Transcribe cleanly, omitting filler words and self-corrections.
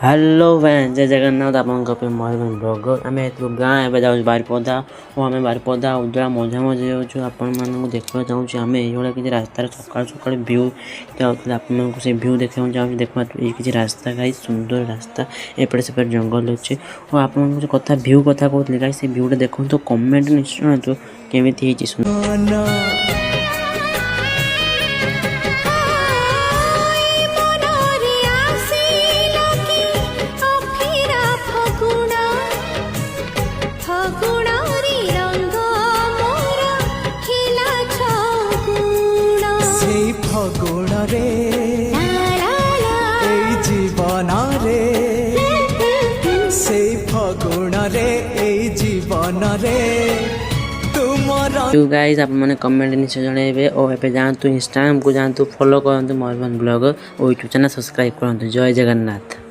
Hello friends, जय जगन्नाथ। आपको पे मयूरभंज ब्लॉगर आम गाँ एवं जाऊँ बारिपदा और आम बारिपदा उद्रा मजा मजा जाऊँ। आपण मानक देखा चाहूँ आम ये किसी रास्तार सका सका भ्यू जाऊँ आपको से भ्यू देखा चाहूँ। देखा ये किसी रास्ता गाई सुंदर रास्ता एपटे सेपटे जंगल अच्छे और आप कथा भ्यू कथा कहते गाई से भ्यूटा देखो तो कमेंट निश्चय तो केमी फगुण रे जीवन रे से फगुण रे जीवन रे तुम गाइस आप मैंने कमेंट निश्चय जनइबे और एबे जातु इंस्टाग्राम को जातु फॉलो करंतु मयूरभंज ब्लॉगर और यूट्यूब चैनल सब्सक्राइब करंतु। जय जगन्नाथ।